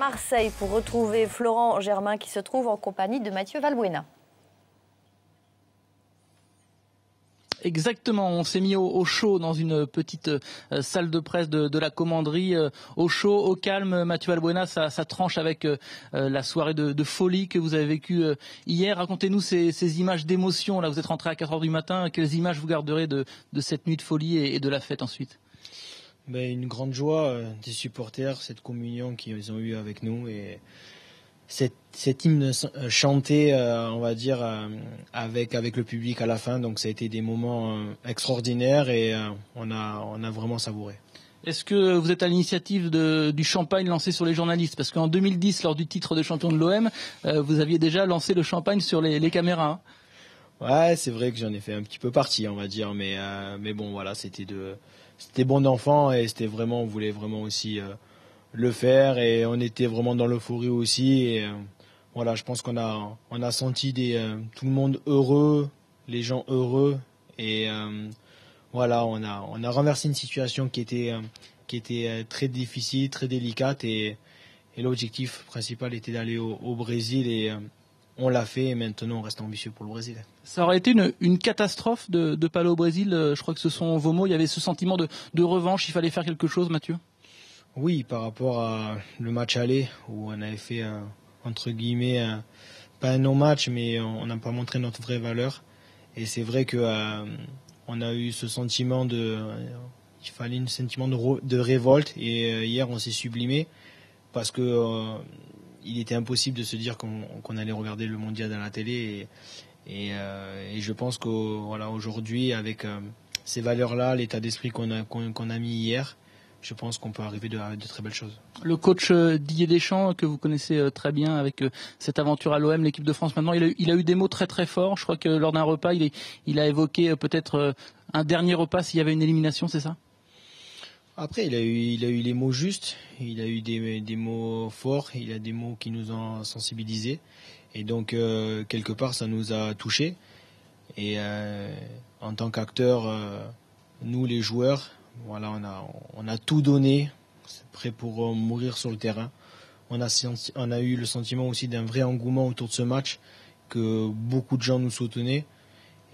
Marseille pour retrouver Florent Germain qui se trouve en compagnie de Mathieu Valbuena. Exactement, on s'est mis au chaud dans une petite salle de presse de la commanderie, au chaud, au calme. Mathieu Valbuena, ça tranche avec la soirée de folie que vous avez vécue hier. Racontez-nous ces images d'émotion. Là, vous êtes rentré à 4 h du matin. Quelles images vous garderez de cette nuit de folie et de la fête ensuite? Une grande joie des supporters, cette communion qu'ils ont eue avec nous et cet hymne chanté, on va dire, avec le public à la fin. Donc ça a été des moments extraordinaires et on a vraiment savouré. Est-ce que vous êtes à l'initiative du champagne lancé sur les journalistes? Parce qu'en 2010, lors du titre de champion de l'OM, vous aviez déjà lancé le champagne sur les caméras. Ouais, c'est vrai que j'en ai fait un petit peu partie, on va dire. Mais bon, voilà, c'était bon d'enfant et c'était vraiment, on voulait vraiment aussi le faire et on était vraiment dans l'euphorie aussi. Et voilà, je pense qu'on a senti tout le monde heureux, les gens heureux et voilà, on a renversé une situation qui était très difficile, très délicate et l'objectif principal était d'aller au Brésil et on l'a fait et maintenant on reste ambitieux pour le Brésil. Ça aurait été une catastrophe de pas aller au Brésil. Je crois que ce sont vos mots. Il y avait ce sentiment de revanche. Il fallait faire quelque chose, Mathieu. Oui, par rapport à le match aller où on avait fait entre guillemets pas un non-match, mais on n'a pas montré notre vraie valeur. Et c'est vrai que on a eu ce sentiment il fallait un sentiment de révolte. Et hier, on s'est sublimé parce que il était impossible de se dire qu'on allait regarder le mondial à la télé. Et je pense que voilà, aujourd'hui, avec ces valeurs-là, l'état d'esprit qu'on a mis hier, je pense qu'on peut arriver de très belles choses. Le coach Didier Deschamps, que vous connaissez très bien avec cette aventure à l'OM, l'équipe de France maintenant, il a eu des mots très très forts. Je crois que lors d'un repas, il a évoqué peut-être un dernier repas s'il y avait une élimination, c'est ça? Après, il a eu les mots justes, il a eu des mots forts, il a des mots qui nous ont sensibilisés. Et donc, quelque part, ça nous a touchés. Et en tant qu'acteurs, nous, les joueurs, voilà, on a tout donné, prêt pour mourir sur le terrain. On a eu le sentiment aussi d'un vrai engouement autour de ce match, que beaucoup de gens nous soutenaient.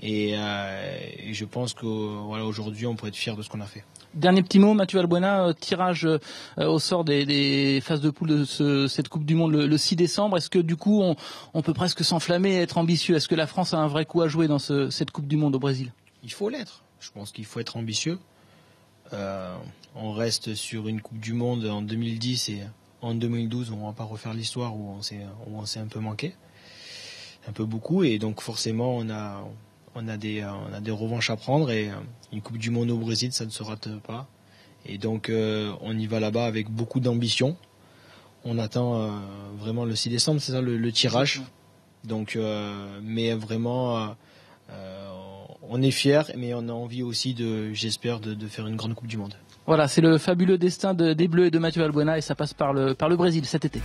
Et je pense que voilà, aujourd'hui, on peut être fiers de ce qu'on a fait. Dernier petit mot, Mathieu Valbuena, tirage au sort des phases de poule de cette Coupe du Monde le 6 décembre. Est-ce que du coup, on peut presque s'enflammer et être ambitieux? Est-ce que la France a un vrai coup à jouer dans cette Coupe du Monde au Brésil? Il faut l'être. Je pense qu'il faut être ambitieux. On reste sur une Coupe du Monde en 2010 et en 2012, on ne va pas refaire l'histoire où on s'est un peu manqué, un peu beaucoup. Et donc forcément, on a des revanches à prendre et une Coupe du Monde au Brésil, ça ne se rate pas. Et donc on y va là-bas avec beaucoup d'ambition. On attend vraiment le 6 décembre, c'est ça le tirage. Donc, mais vraiment, on est fiers, mais on a envie aussi j'espère, de faire une grande Coupe du Monde. Voilà, c'est le fabuleux destin des Bleus et de Mathieu Valbuena et ça passe par le Brésil cet été.